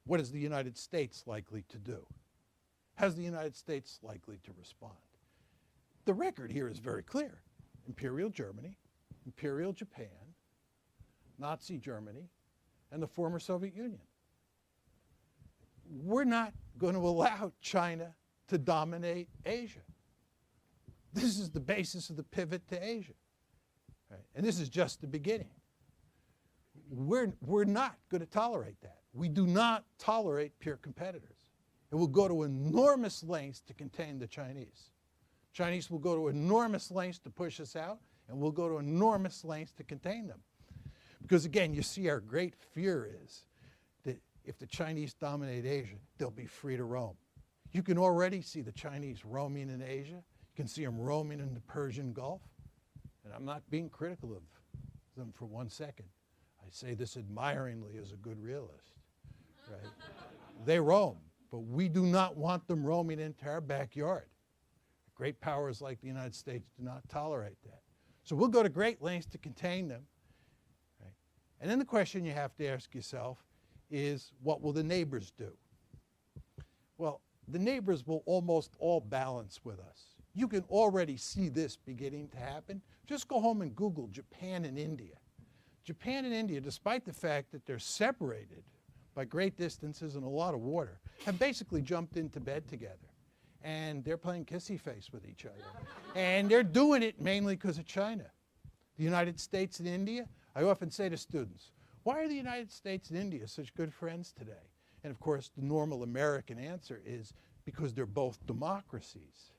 what is the United States likely to do? How's the United States likely to respond? The record here is very clear. Imperial Germany, Imperial Japan, Nazi Germany, and the former Soviet Union. We're not going to allow China to dominate Asia. This is the basis of the pivot to Asia. Right? And this is just the beginning. We're not going to tolerate that. We do not tolerate peer competitors. It will go to enormous lengths to contain the Chinese. Chinese will go to enormous lengths to push us out, and we'll go to enormous lengths to contain them. Because again, you see our great fear is that if the Chinese dominate Asia, they'll be free to roam. You can already see the Chinese roaming in Asia. You can see them roaming in the Persian Gulf. And I'm not being critical of them for 1 second. I say this admiringly as a good realist, right? They roam, but we do not want them roaming into our backyard. Great powers like the United States do not tolerate that. So we'll go to great lengths to contain them. Right? And then the question you have to ask yourself is, what will the neighbors do? Well, the neighbors will almost all balance with us. You can already see this beginning to happen. Just go home and Google Japan and India. Japan and India, despite the fact that they're separated by great distances and a lot of water, have basically jumped into bed together. And they're playing kissy face with each other. And they're doing it mainly because of China. The United States and India, I often say to students, why are the United States and India such good friends today? And of course, the normal American answer is because they're both democracies.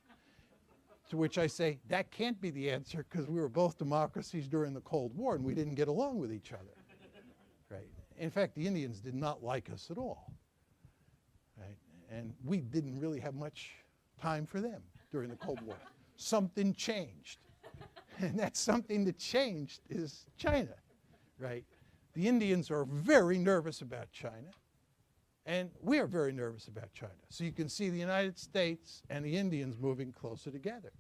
To which I say, that can't be the answer because we were both democracies during the Cold War and we didn't get along with each other. Right? In fact, the Indians did not like us at all. Right? And we didn't really have much time for them during the Cold War. Something changed. And that something that changed is China. Right? The Indians are very nervous about China. And we are very nervous about China. So you can see the United States and the Indians moving closer together.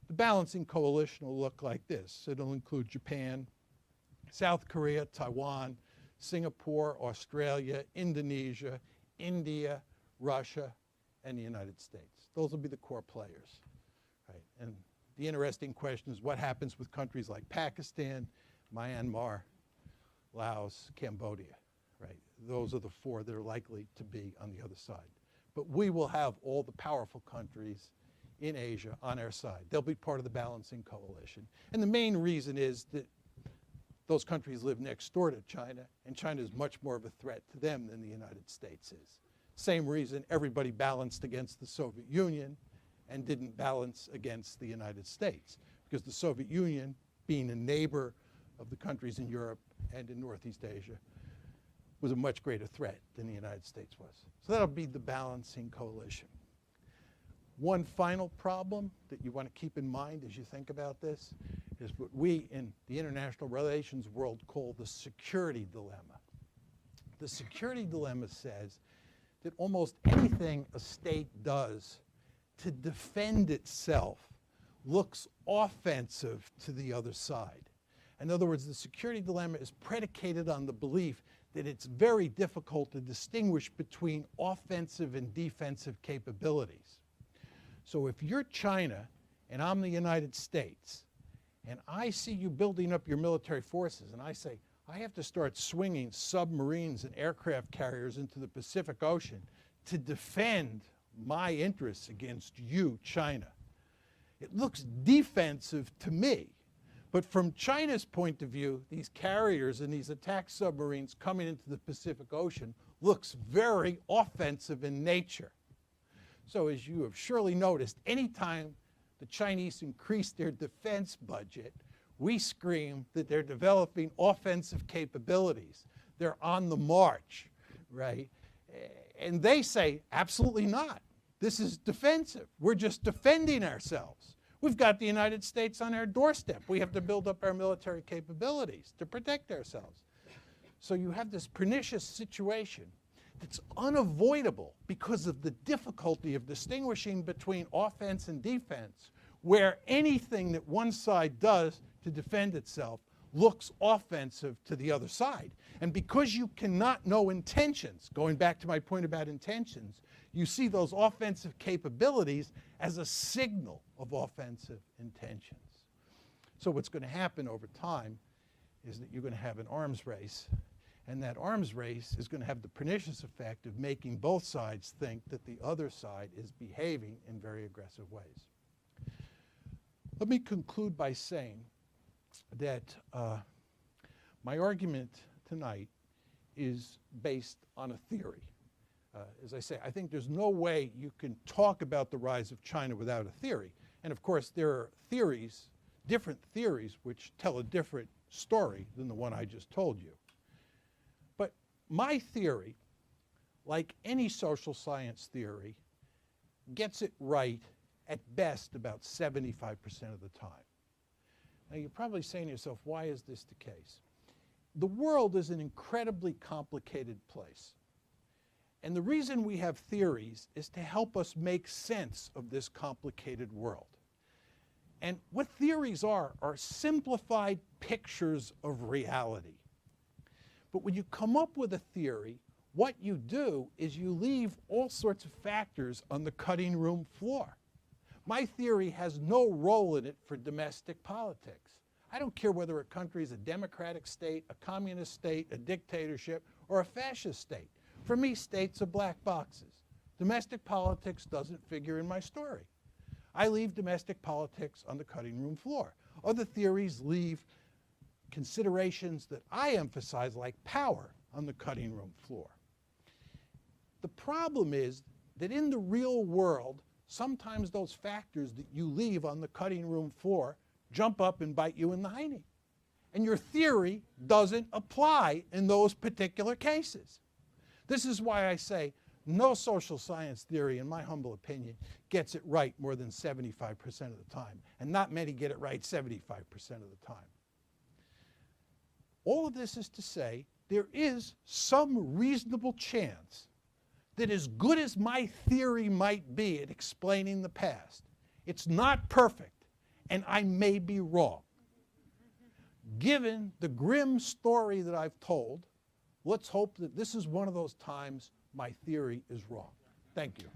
The balancing coalition will look like this. It'll include Japan, South Korea, Taiwan, Singapore, Australia, Indonesia, India, Russia, and the United States. Those will be the core players. Right? And the interesting question is what happens with countries like Pakistan, Myanmar, Laos, Cambodia. Right? Those are the four that are likely to be on the other side. But we will have all the powerful countries in Asia on our side. They'll be part of the balancing coalition. And the main reason is that those countries live next door to China, and China is much more of a threat to them than the United States is. Same reason everybody balanced against the Soviet Union and didn't balance against the United States, because the Soviet Union, being a neighbor of the countries in Europe and in Northeast Asia, was a much greater threat than the United States was. So that'll be the balancing coalition. One final problem that you want to keep in mind as you think about this is what we in the international relations world call the security dilemma. The security dilemma says that almost anything a state does to defend itself looks offensive to the other side. In other words, the security dilemma is predicated on the belief that it's very difficult to distinguish between offensive and defensive capabilities. So if you're China and I'm the United States, and I see you building up your military forces, and I say, I have to start swinging submarines and aircraft carriers into the Pacific Ocean to defend my interests against you, China. It looks defensive to me. But from China's point of view, these carriers and these attack submarines coming into the Pacific Ocean looks very offensive in nature. So as you have surely noticed, anytime the Chinese increase their defense budget, we scream that they're developing offensive capabilities. They're on the march, right? And they say, absolutely not. This is defensive. We're just defending ourselves. We've got the United States on our doorstep. We have to build up our military capabilities to protect ourselves. So you have this pernicious situation that's unavoidable because of the difficulty of distinguishing between offense and defense, where anything that one side does to defend itself looks offensive to the other side. And because you cannot know intentions, going back to my point about intentions, you see those offensive capabilities as a signal of offensive intentions. So what's going to happen over time is that you're going to have an arms race, and that arms race is going to have the pernicious effect of making both sides think that the other side is behaving in very aggressive ways. Let me conclude by saying that my argument tonight is based on a theory. As I say, I think there's no way you can talk about the rise of China without a theory. And of course, there are theories, different theories, which tell a different story than the one I just told you. But my theory, like any social science theory, gets it right at best about 75% of the time. Now, you're probably saying to yourself, why is this the case? The world is an incredibly complicated place. And the reason we have theories is to help us make sense of this complicated world. And what theories are simplified pictures of reality. But when you come up with a theory, what you do is you leave all sorts of factors on the cutting room floor. My theory has no role in it for domestic politics. I don't care whether a country is a democratic state, a communist state, a dictatorship, or a fascist state. For me, states are black boxes. Domestic politics doesn't figure in my story. I leave domestic politics on the cutting room floor. Other theories leave considerations that I emphasize, like power, on the cutting room floor. The problem is that in the real world, sometimes those factors that you leave on the cutting room floor jump up and bite you in the hiney. And your theory doesn't apply in those particular cases. This is why I say no social science theory, in my humble opinion, gets it right more than 75% of the time. And not many get it right 75% of the time. All of this is to say there is some reasonable chance that as good as my theory might be at explaining the past, it's not perfect, and I may be wrong. Given the grim story that I've told, let's hope that this is one of those times my theory is wrong. Thank you.